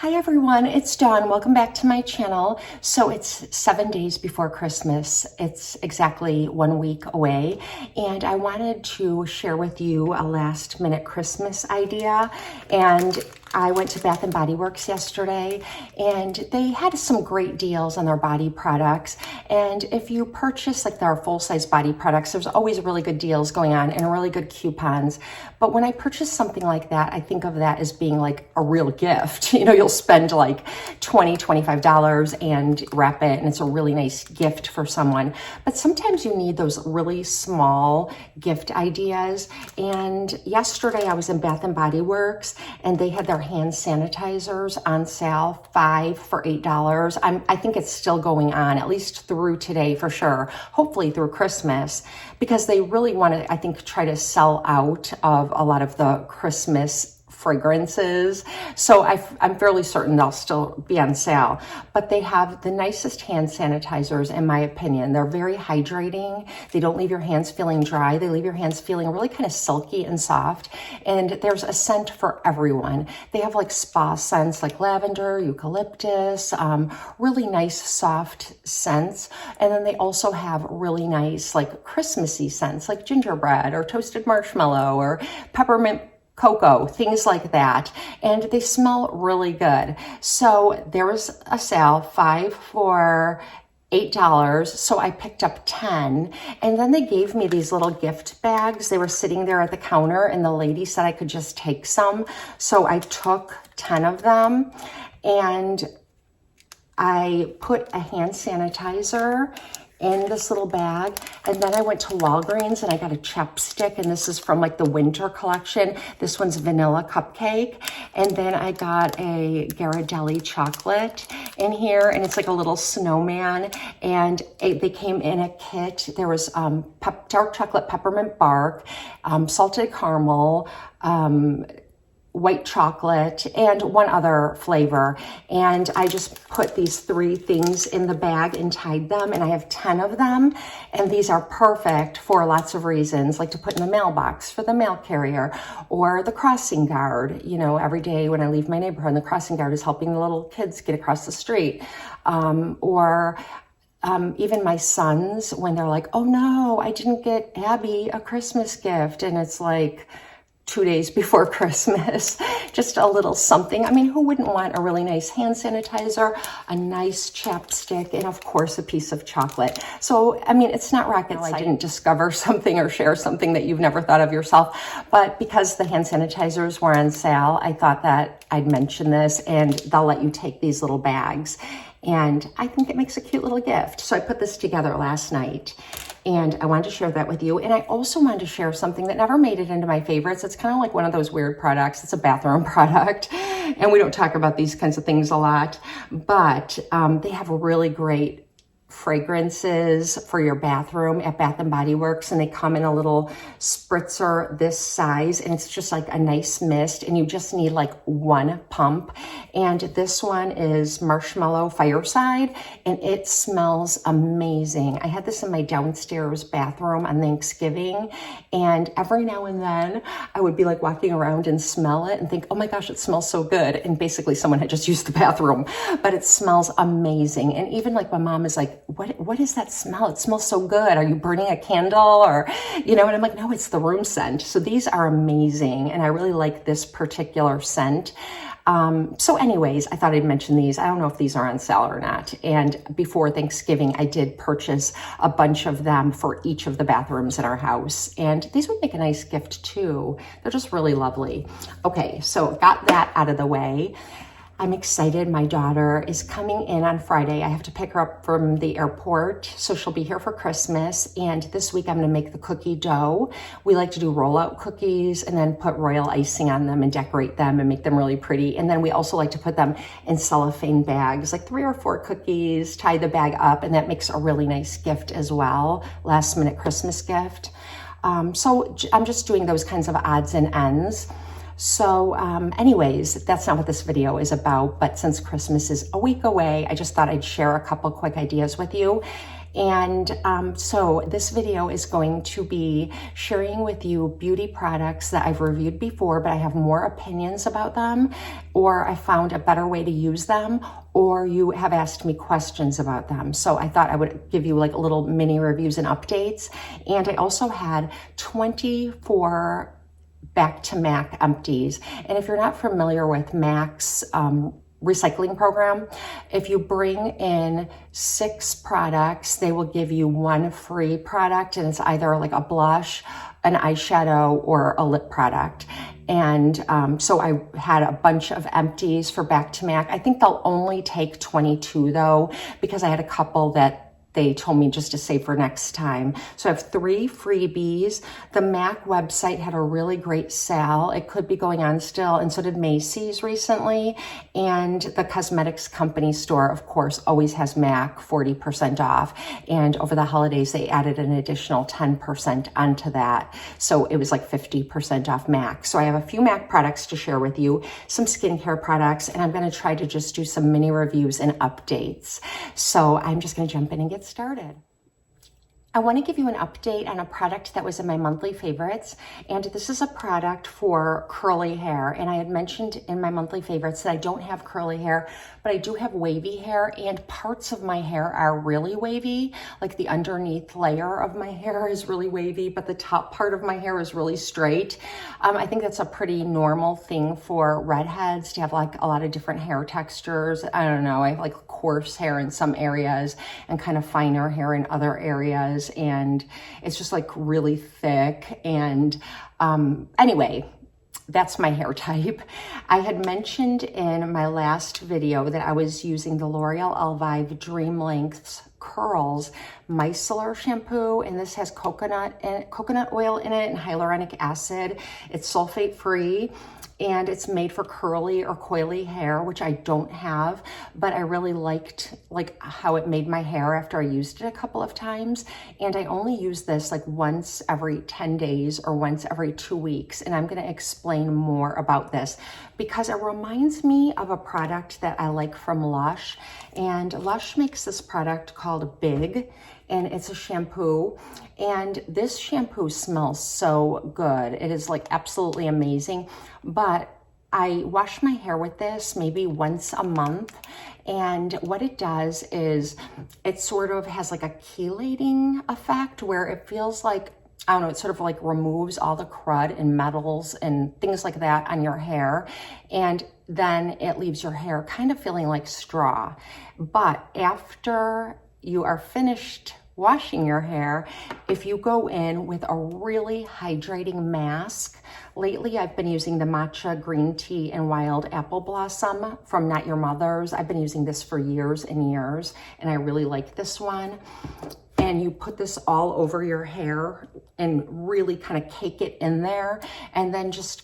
Hi everyone, it's Dawn. Welcome back to my channel. So it's 7 days before Christmas. It's exactly 1 week away, and I wanted to share with you a last minute Christmas idea. And I went to Bath & Body Works yesterday, and they had some great deals on their body products. And if you purchase like their full-size body products, there's always really good deals going on and really good coupons. But when I purchase something like that, I think of that as being like a real gift. You know, you'll spend like $20, $25 and wrap it, and it's a really nice gift for someone. But sometimes you need those really small gift ideas. And yesterday I was in Bath & Body Works, and they had their hand sanitizers on sale, 5 for $8. I think it's still going on, at least through today for sure, hopefully through Christmas, because they really want to, I think, try to sell out of a lot of the Christmas fragrances. So I'm fairly certain they'll still be on sale, but they have the nicest hand sanitizers, in my opinion. They're very hydrating. They don't leave your hands feeling dry. They leave your hands feeling really kind of silky and soft. And there's a scent for everyone. They have like spa scents like lavender, eucalyptus, really nice soft scents. And then they also have really nice like Christmassy scents like gingerbread or toasted marshmallow or peppermint cocoa, things like that. And they smell really good. So there was a sale, 5 for $8. So I picked up 10, and then they gave me these little gift bags. They were sitting there at the counter, and the lady said I could just take some. So I took 10 of them, and I put a hand sanitizer in this little bag. And then I went to Walgreens and I got a chapstick, and this is from like the winter collection. This one's vanilla cupcake. And then I got a Ghirardelli chocolate in here, and it's like a little snowman. And they came in a kit. There was dark chocolate peppermint bark, salted caramel, white chocolate, and one other flavor. And I just put these 3 things in the bag and tied them, and I have 10 of them. And these are perfect for lots of reasons, like to put in the mailbox for the mail carrier, or the crossing guard. You know, every day when I leave my neighborhood, the crossing guard is helping the little kids get across the street. Even my sons, when they're like, oh no, I didn't get Abby a Christmas gift. And it's like 2 days before Christmas, just a little something. I mean, who wouldn't want a really nice hand sanitizer, a nice chapstick, and of course a piece of chocolate? So, I mean, it's not rocket science. I didn't discover something or share something that you've never thought of yourself, but because the hand sanitizers were on sale, I thought that I'd mention this, and they'll let you take these little bags. And I think it makes a cute little gift. So I put this together last night, and I wanted to share that with you. And I also wanted to share something that never made it into my favorites. It's kind of like one of those weird products. It's a bathroom product, and we don't talk about these kinds of things a lot, but they have really great fragrances for your bathroom at Bath & Body Works, and they come in a little spritzer this size, and it's just like a nice mist, and you just need like 1 pump. And this one is Marshmallow Fireside, and it smells amazing. I had this in my downstairs bathroom on Thanksgiving, and every now and then I would be like walking around and smell it and think, oh my gosh, it smells so good. And basically someone had just used the bathroom, but it smells amazing. And even like my mom is like, what is that smell? It smells so good. Are you burning a candle? Or, you know, and I'm like, no, it's the room scent. So these are amazing. And I really like this particular scent. So anyways, I thought I'd mention these. I don't know if these are on sale or not. And before Thanksgiving, I did purchase a bunch of them for each of the bathrooms in our house. And these would make a nice gift too. They're just really lovely. Okay, so got that out of the way. I'm excited. My daughter is coming in on Friday. I have to pick her up from the airport, so she'll be here for Christmas. And this week I'm going to make the cookie dough. We like to do rollout cookies and then put royal icing on them and decorate them and make them really pretty. And then we also like to put them in cellophane bags, like 3 or 4 cookies, tie the bag up, and that makes a really nice gift as well, last minute Christmas gift. So I'm just doing those kinds of odds and ends. So anyways, that's not what this video is about, but since Christmas is a week away, I just thought I'd share a couple quick ideas with you. And so this video is going to be sharing with you beauty products that I've reviewed before, but I have more opinions about them, or I found a better way to use them, or you have asked me questions about them. So I thought I would give you like a little mini reviews and updates. And I also had 24 back to MAC empties. And if you're not familiar with MAC's recycling program, if you bring in 6 products, they will give you 1 free product, and it's either like a blush, an eyeshadow, or a lip product. And so I had a bunch of empties for back to MAC. I think they'll only take 22 though, because I had a couple that they told me just to save for next time. So I have 3 freebies. The MAC website had a really great sale. It could be going on still, and so did Macy's recently. And the cosmetics company store, of course, always has MAC 40% off. And over the holidays, they added an additional 10% onto that. So it was like 50% off MAC. So I have a few MAC products to share with you, some skincare products, and I'm gonna try to just do some mini reviews and updates. So I'm just gonna jump in and get started. I want to give you an update on a product that was in my monthly favorites, and this is a product for curly hair. And I had mentioned in my monthly favorites that I don't have curly hair, but I do have wavy hair, and parts of my hair are really wavy. Like the underneath layer of my hair is really wavy, but the top part of my hair is really straight. I think that's a pretty normal thing for redheads to have like a lot of different hair textures. I don't know, I have like coarse hair in some areas and kind of finer hair in other areas, and it's just like really thick. And anyway, that's my hair type. I had mentioned in my last video that I was using the L'Oreal Elvive Dream Lengths Curls micellar shampoo, and this has coconut oil in it and hyaluronic acid. It's sulfate free, and it's made for curly or coily hair, which I don't have, but I really liked like how it made my hair after I used it a couple of times. And I only use this like once every 10 days or once every 2 weeks. And I'm gonna explain more about this because it reminds me of a product that I like from Lush. And Lush makes this product called Big, and it's a shampoo. And this shampoo smells so good. It is like absolutely amazing. But I wash my hair with this maybe once a month. And what it does is it sort of has like a chelating effect where it feels like, I don't know, it sort of like removes all the crud and metals and things like that on your hair. And then it leaves your hair kind of feeling like straw. But after you are finished washing your hair, if you go in with a really hydrating mask, lately I've been using the matcha green tea and wild apple blossom from Not Your Mother's. I've been using this for years and years, and I really like this one. And you put this all over your hair and really kind of cake it in there, and then just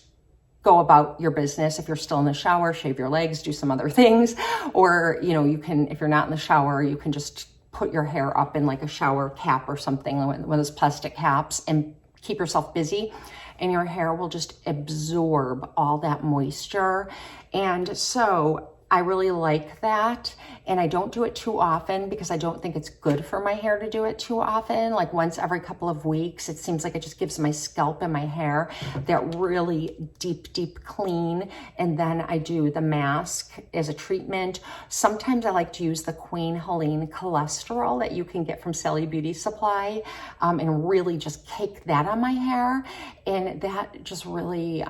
go about your business. If you're still in the shower, shave your legs, do some other things. Or, you know, you can, if you're not in the shower, you can just put your hair up in like a shower cap or something, one of those plastic caps, and keep yourself busy, and your hair will just absorb all that moisture. And so I really like that, and I don't do it too often because I don't think it's good for my hair to do it too often. Like once every couple of weeks, it seems like it just gives my scalp and my hair that really deep clean. And then I do the mask as a treatment. Sometimes I like to use the Queen Helene cholesterol that you can get from Sally Beauty Supply, and really just cake that on my hair. And that just really,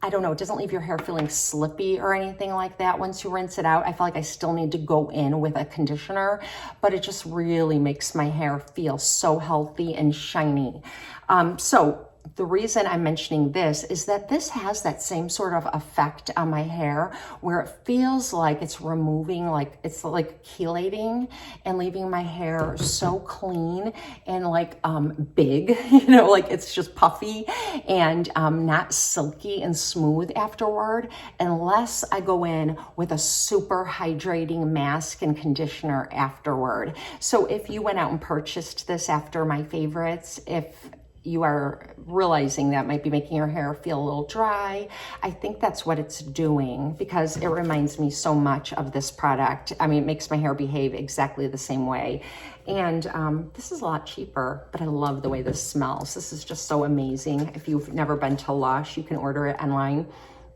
I don't know, it doesn't leave your hair feeling slippy or anything like that once you rinse it out. I feel like I still need to go in with a conditioner, but it just really makes my hair feel so healthy and shiny. So the reason I'm mentioning this is that this has that same sort of effect on my hair where it feels like it's removing, like it's like chelating and leaving my hair so clean and like big, you know, like it's just puffy and not silky and smooth afterward, unless I go in with a super hydrating mask and conditioner afterward. So if you went out and purchased this after my favorites, if you are realizing that might be making your hair feel a little dry, I think that's what it's doing, because it reminds me so much of this product. I mean, it makes my hair behave exactly the same way. And this is a lot cheaper, but I love the way this smells. This is just so amazing. If you've never been to Lush, you can order it online,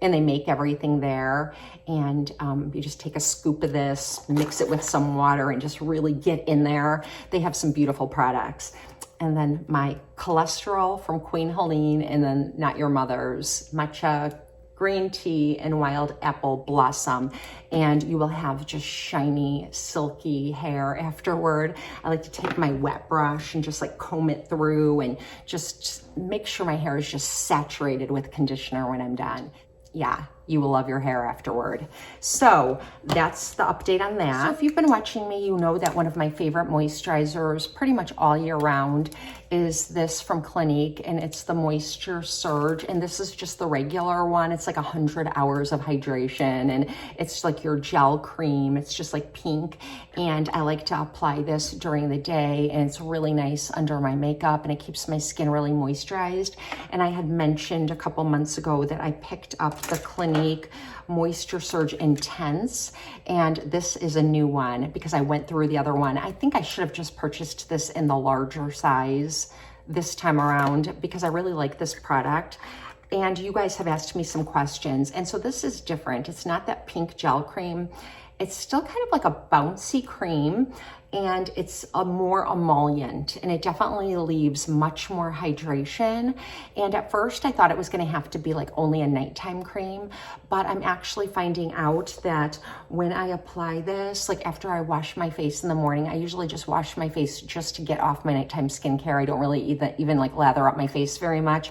and they make everything there. And you just take a scoop of this, mix it with some water, and just really get in there. They have some beautiful products. And then my cholesterol from Queen Helene, and then Not Your Mother's matcha green tea and wild apple blossom. And you will have just shiny, silky hair afterward. I like to take my wet brush and just like comb it through and just make sure my hair is just saturated with conditioner when I'm done. Yeah, you will love your hair afterward. So that's the update on that. So if you've been watching me, you know that one of my favorite moisturizers pretty much all year round is this from Clinique, and it's the Moisture Surge. And this is just the regular one. It's like 100 hours of hydration, and it's like your gel cream. It's just like pink. And I like to apply this during the day, and it's really nice under my makeup, and it keeps my skin really moisturized. And I had mentioned a couple months ago that I picked up the Clinique Moisture Surge Intense, and this is a new one because I went through the other one. I think I should have just purchased this in the larger size this time around because I really like this product. And you guys have asked me some questions, and so this is different. It's not that pink gel cream. It's still kind of like a bouncy cream, and it's a more emollient, and it definitely leaves much more hydration. And at first I thought it was gonna have to be like only a nighttime cream, but I'm actually finding out that when I apply this, like after I wash my face in the morning, I usually just wash my face just to get off my nighttime skincare. I don't really even like lather up my face very much.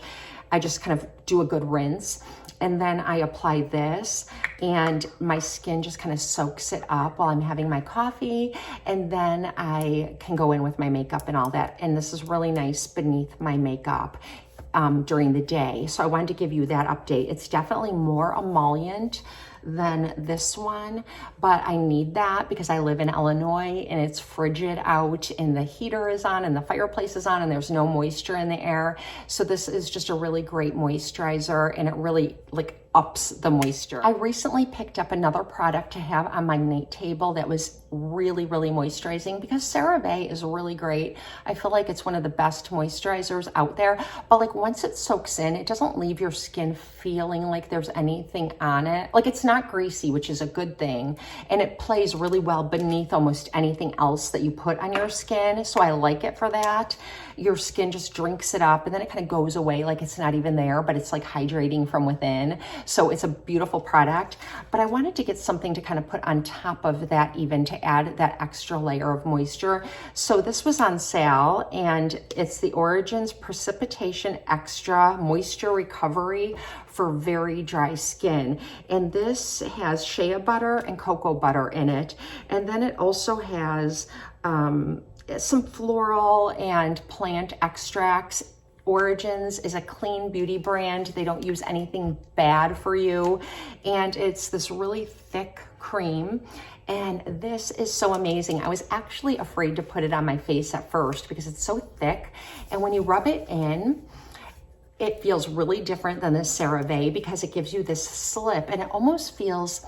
I just kind of do a good rinse. And then I apply this, and my skin just kind of soaks it up while I'm having my coffee. And then I can go in with my makeup and all that. And this is really nice beneath my makeup during the day. So I wanted to give you that update. It's definitely more emollient than this one, but I need that because I live in Illinois and it's frigid out and the heater is on and the fireplace is on and there's no moisture in the air. So this is just a really great moisturizer, and it really like ups the moisture. I recently picked up another product to have on my night table that was really, really moisturizing because CeraVe is really great. I feel like it's one of the best moisturizers out there, but like once it soaks in, it doesn't leave your skin feeling like there's anything on it. Like it's not greasy, which is a good thing, and it plays really well beneath almost anything else that you put on your skin. So I like it for that. Your skin just drinks it up, and then it kind of goes away like it's not even there, but it's like hydrating from within. So it's a beautiful product, but I wanted to get something to kind of put on top of that, even to add that extra layer of moisture. So this was on sale, and it's the Origins Precipitation Extra Moisture Recovery for very dry skin. And this has shea butter and cocoa butter in it. And then it also has some floral and plant extracts. Origins is a clean beauty brand. They don't use anything bad for you. And it's this really thick cream. And this is so amazing. I was actually afraid to put it on my face at first because it's so thick. And when you rub it in, it feels really different than the CeraVe because it gives you this slip, and it almost feels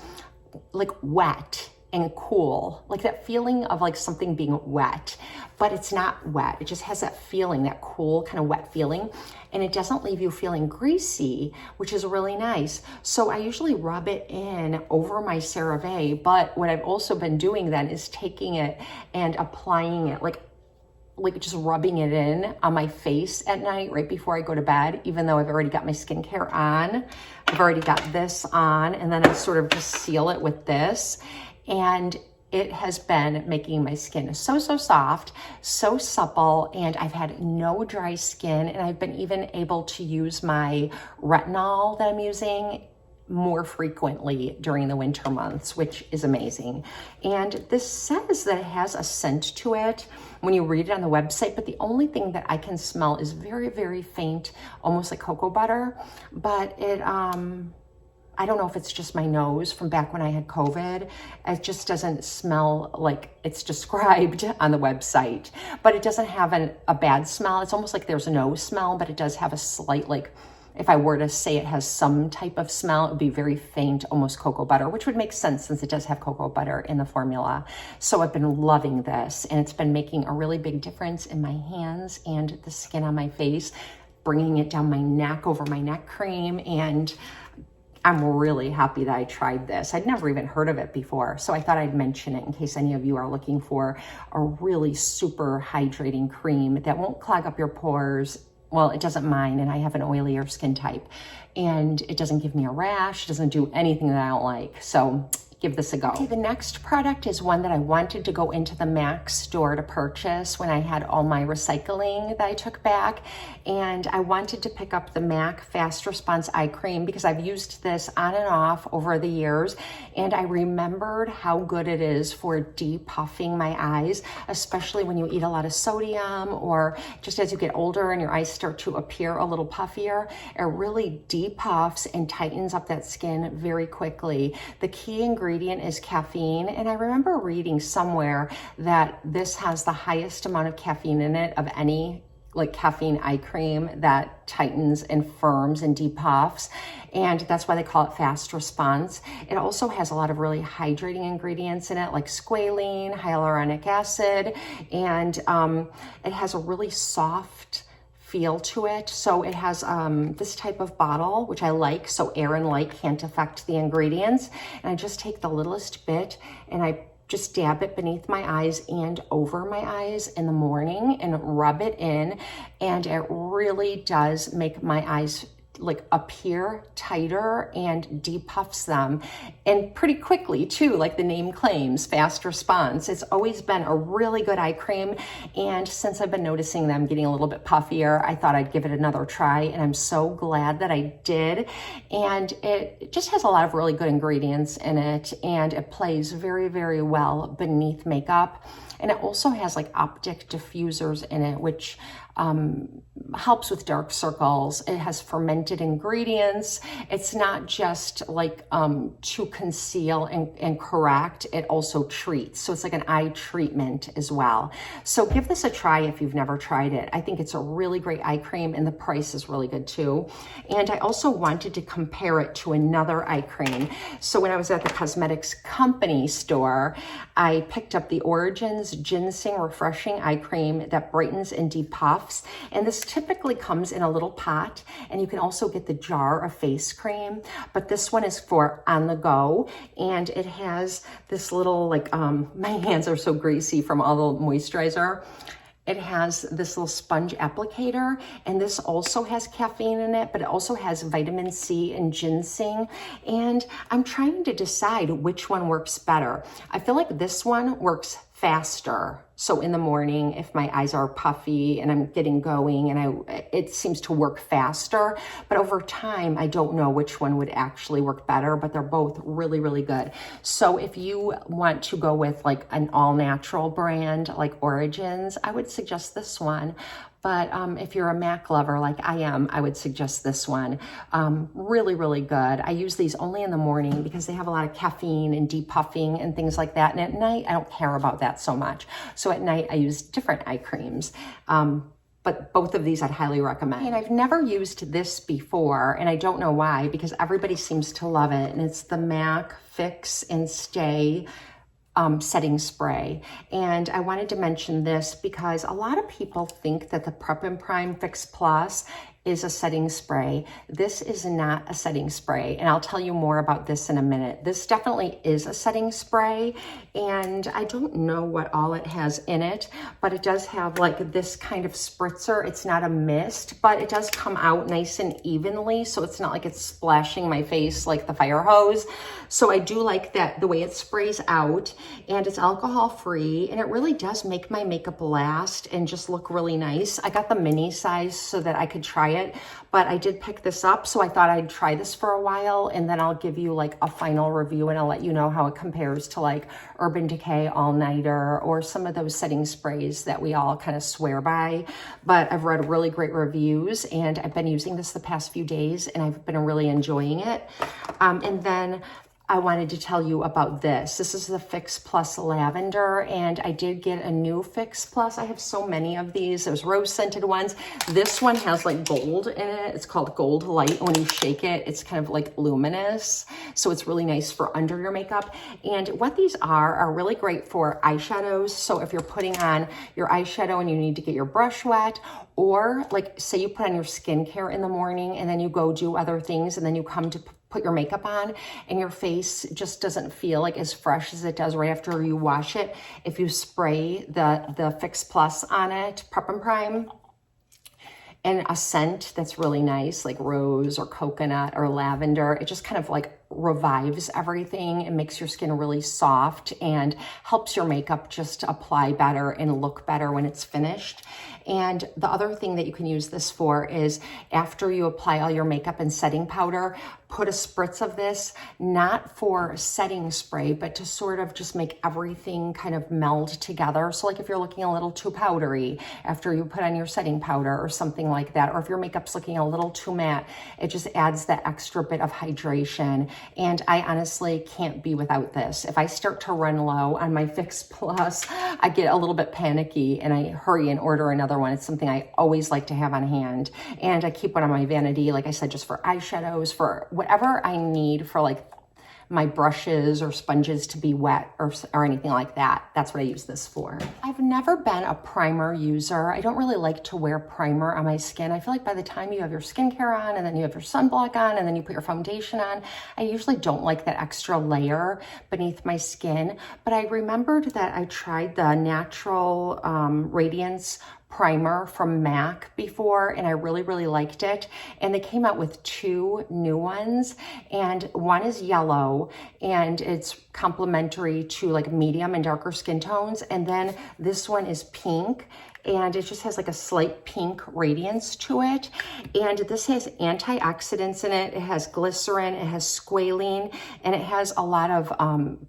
like wet and cool, like that feeling of like something being wet, but it's not wet. It just has that feeling, that cool kind of wet feeling, and it doesn't leave you feeling greasy, which is really nice. So I usually rub it in over my CeraVe, but what I've also been doing then is taking it and applying it like just rubbing it in on my face at night right before I go to bed, even though I've already got my skincare on. I've already got this on, and then I sort of just seal it with this. And it has been making my skin so soft, so supple, and I've had no dry skin, and I've been even able to use my retinol that I'm using more frequently during the winter months, which is amazing. And this says that it has a scent to it when you read it on the website, but the only thing that I can smell is very, very faint, almost like cocoa butter, but it I don't know if it's just my nose from back when I had COVID. It just doesn't smell like it's described on the website, but it doesn't have a bad smell. It's almost like there's no smell, but it does have a slight, like, if I were to say it has some type of smell, it would be very faint, almost cocoa butter, which would make sense since it does have cocoa butter in the formula. So I've been loving this, and it's been making a really big difference in my hands and the skin on my face, bringing it down my neck, over my neck cream, and I'm really happy that I tried this. I'd never even heard of it before, so I thought I'd mention it in case any of you are looking for a really super hydrating cream that won't clog up your pores. Well, it doesn't mind, and I have an oilier skin type, and it doesn't give me a rash. It doesn't do anything that I don't like, so give this a go. Okay, the next product is one that I wanted to go into the MAC store to purchase when I had all my recycling that I took back, and I wanted to pick up the MAC Fast Response Eye Cream because I've used this on and off over the years, and I remembered how good it is for depuffing my eyes, especially when you eat a lot of sodium or just as you get older and your eyes start to appear a little puffier. It really depuffs and tightens up that skin very quickly. The key ingredient is caffeine, and I remember reading somewhere that this has the highest amount of caffeine in it of any like caffeine eye cream that tightens and firms and depuffs, and that's why they call it Fast Response. It also has a lot of really hydrating ingredients in it, like squalene, hyaluronic acid, and it has a really soft feel to it. So it has this type of bottle, which I like, so air and light can't affect the ingredients. And I just take the littlest bit and I just dab it beneath my eyes and over my eyes in the morning and rub it in. And it really does make my eyes like appear tighter and depuffs them, and pretty quickly too, like the name claims, Fast Response. It's always been a really good eye cream, and since I've been noticing them getting a little bit puffier, I thought I'd give it another try, and I'm so glad that I did. And it just has a lot of really good ingredients in it, and it plays very, very well beneath makeup. And it also has like optic diffusers in it, which helps with dark circles. It has fermented ingredients. It's not just like to conceal and correct, it also treats. So it's like an eye treatment as well. So give this a try if you've never tried it. I think it's a really great eye cream, and the price is really good too. And I also wanted to compare it to another eye cream. So when I was at the cosmetics company store, I picked up the Origins Ginseng Refreshing Eye Cream that brightens and depuffs. And this typically comes in a little pot, and you can also get the jar of face cream, but this one is for on the go, and it has this little like, my hands are so greasy from all the moisturizer. It has this little sponge applicator, and this also has caffeine in it, but it also has vitamin C and ginseng. And I'm trying to decide which one works better. I feel like this one works faster. So in the morning, if my eyes are puffy and I'm getting going, and it seems to work faster, but over time, I don't know which one would actually work better, but they're both really, really good. So if you want to go with like an all natural brand like Origins, I would suggest this one. But if you're a MAC lover like I am, I would suggest this one. Really, really good. I use these only in the morning because they have a lot of caffeine and depuffing and things like that. And at night, I don't care about that so much. So at night, I use different eye creams. But both of these I'd highly recommend. And I've never used this before, and I don't know why, because everybody seems to love it. And it's the MAC Fix and Stay setting spray. And I wanted to mention this because a lot of people think that the Prep and Prime Fix Plus is a setting spray. This is not a setting spray, and I'll tell you more about this in a minute. This definitely is a setting spray, and I don't know what all it has in it, but it does have like this kind of spritzer. It's not a mist, but it does come out nice and evenly, so it's not like it's splashing my face like the fire hose. So I do like that, the way it sprays out, and it's alcohol free, and it really does make my makeup last and just look really nice. I got the mini size so that I could try it, but I did pick this up, so I thought I'd try this for a while, and then I'll give you like a final review, and I'll let you know how it compares to like Urban Decay All Nighter or some of those setting sprays that we all kind of swear by. But I've read really great reviews, and I've been using this the past few days, and I've been really enjoying it. And then I wanted to tell you about this. This is the Fix Plus Lavender, and I did get a new Fix Plus. I have so many of these. There's rose scented ones. This one has like gold in it. It's called Gold Light. When you shake it, it's kind of like luminous. So it's really nice for under your makeup. And what these are really great for eyeshadows. So if you're putting on your eyeshadow and you need to get your brush wet, or like say you put on your skincare in the morning and then you go do other things and then you come to put your makeup on and your face just doesn't feel like as fresh as it does right after you wash it. If you spray the Fix Plus on it, Prep and Prime, and a scent that's really nice, like rose or coconut or lavender, it just kind of like revives everything. It makes your skin really soft and helps your makeup just apply better and look better when it's finished. And the other thing that you can use this for is after you apply all your makeup and setting powder, put a spritz of this, not for setting spray, but to sort of just make everything kind of meld together. So like if you're looking a little too powdery after you put on your setting powder or something like that, or if your makeup's looking a little too matte, it just adds that extra bit of hydration. And I honestly can't be without this. If I start to run low on my Fix Plus, I get a little bit panicky and I hurry and order another one. It's something I always like to have on hand. And I keep one on my vanity, like I said, just for eyeshadows, for whatever I need for like my brushes or sponges to be wet or anything like that. That's what I use this for. I've never been a primer user. I don't really like to wear primer on my skin. I feel like by the time you have your skincare on and then you have your sunblock on and then you put your foundation on, I usually don't like that extra layer beneath my skin. But I remembered that I tried the Natural Radiance primer from MAC before, and I really, really liked it. And they came out with two new ones, and one is yellow, and it's complementary to like medium and darker skin tones. And then this one is pink, and it just has like a slight pink radiance to it. And this has antioxidants in it. It has glycerin, it has squalene, and it has a lot of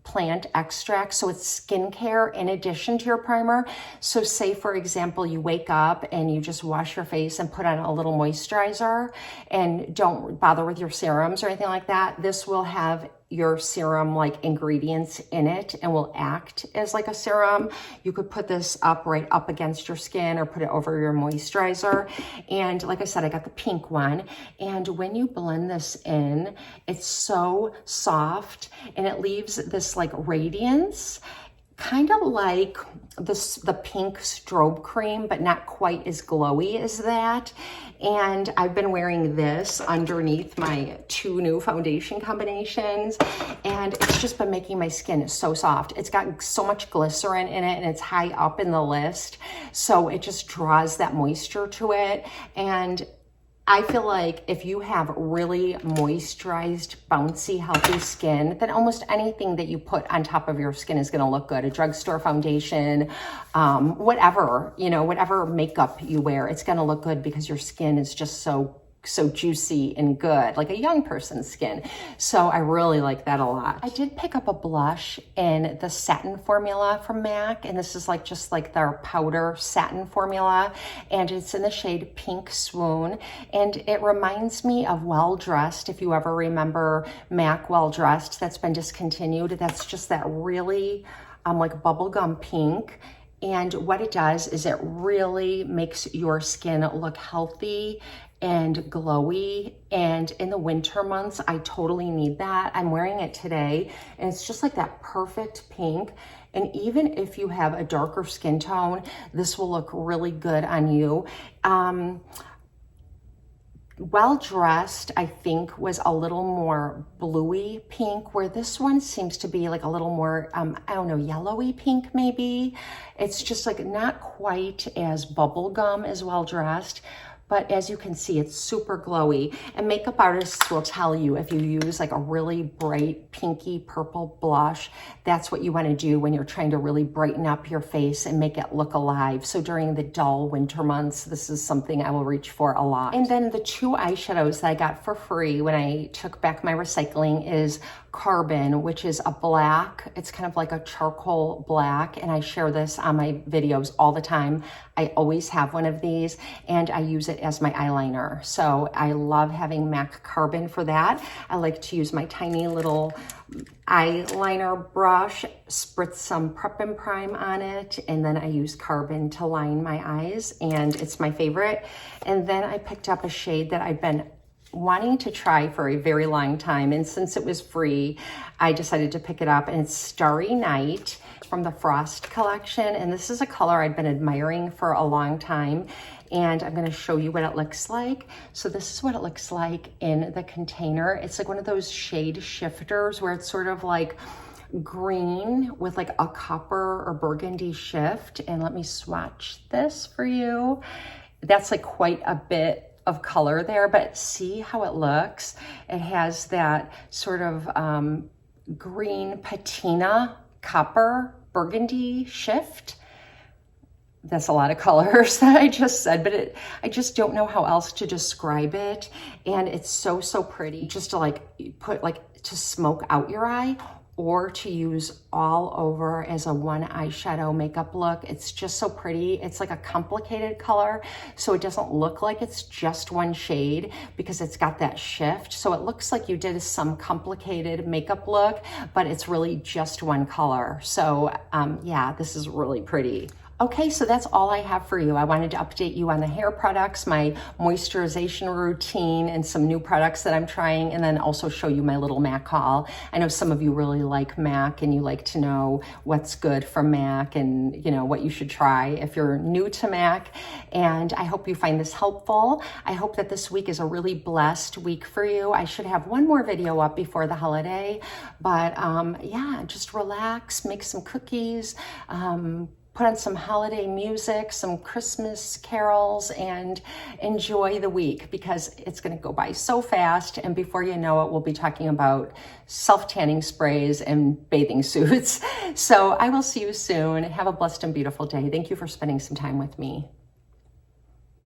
plant extracts. So it's skincare in addition to your primer. So say, for example, you wake up and you just wash your face and put on a little moisturizer and don't bother with your serums or anything like that. This will have your serum like ingredients in it and will act as like a serum. You could put this right up against your skin or put it over your moisturizer. And like I said, I got the pink one. And when you blend this in, it's so soft and it leaves this like radiance, kind of like the pink strobe cream, but not quite as glowy as that. And I've been wearing this underneath my two new foundation combinations, and it's just been making my skin so soft. It's got so much glycerin in it, and it's high up in the list, so it just draws that moisture to it. And I feel like if you have really moisturized, bouncy, healthy skin, then almost anything that you put on top of your skin is gonna look good. A drugstore foundation, whatever, you know, whatever makeup you wear, it's gonna look good because your skin is just so juicy and good, like a young person's skin. So I really like that a lot. I did pick up a blush in the satin formula from MAC, and this is like just like their powder satin formula, and it's in the shade Pink Swoon, and it reminds me of Well Dressed. If you ever remember MAC Well Dressed, that's been discontinued. That's just that really like bubblegum pink. And what it does is it really makes your skin look healthy and glowy. And in the winter months, I totally need that. I'm wearing it today, and it's just like that perfect pink. And even if you have a darker skin tone, this will look really good on you. Well Dressed, I think, was a little more bluey pink, where this one seems to be like a little more, I don't know, yellowy pink maybe. It's just like not quite as bubblegum as Well Dressed, but as you can see, it's super glowy. And makeup artists will tell you if you use like a really bright pinky purple blush, that's what you want to do when you're trying to really brighten up your face and make it look alive. So during the dull winter months, this is something I will reach for a lot. And then the two eyeshadows that I got for free when I took back my recycling is Carbon, which is a black. It's kind of like a charcoal black, and I share this on my videos all the time. I always have one of these, and I use it as my eyeliner. So I love having MAC Carbon for that. I like to use my tiny little eyeliner brush, spritz some Prep and Prime on it, and then I use Carbon to line my eyes, and it's my favorite. And then I picked up a shade that I've been wanting to try for a very long time, and since it was free, I decided to pick it up, and it's Starry Night from the Frost collection, and this is a color I've been admiring for a long time, and I'm going to show you what it looks like. So this is what it looks like in the container. It's like one of those shade shifters where it's sort of like green with like a copper or burgundy shift, and let me swatch this for you. That's like quite a bit of color there, but see how it looks? It has that sort of green patina, copper, burgundy shift. That's a lot of colors that I just said, but I just don't know how else to describe it. And it's so, so pretty just to like put like to smoke out your eye, or to use all over as a one eyeshadow makeup look. It's just so pretty. It's like a complicated color, so it doesn't look like it's just one shade because it's got that shift. So it looks like you did some complicated makeup look, but it's really just one color. So yeah, this is really pretty. Okay, so that's all I have for you. I wanted to update you on the hair products, my moisturization routine, and some new products that I'm trying, and then also show you my little MAC haul. I know some of you really like MAC and you like to know what's good from MAC and you know what you should try if you're new to MAC. And I hope you find this helpful. I hope that this week is a really blessed week for you. I should have one more video up before the holiday, but yeah, just relax, make some cookies, put on some holiday music, some Christmas carols, and enjoy the week because it's gonna go by so fast. And before you know it, we'll be talking about self-tanning sprays and bathing suits. So I will see you soon. Have a blessed and beautiful day. Thank you for spending some time with me.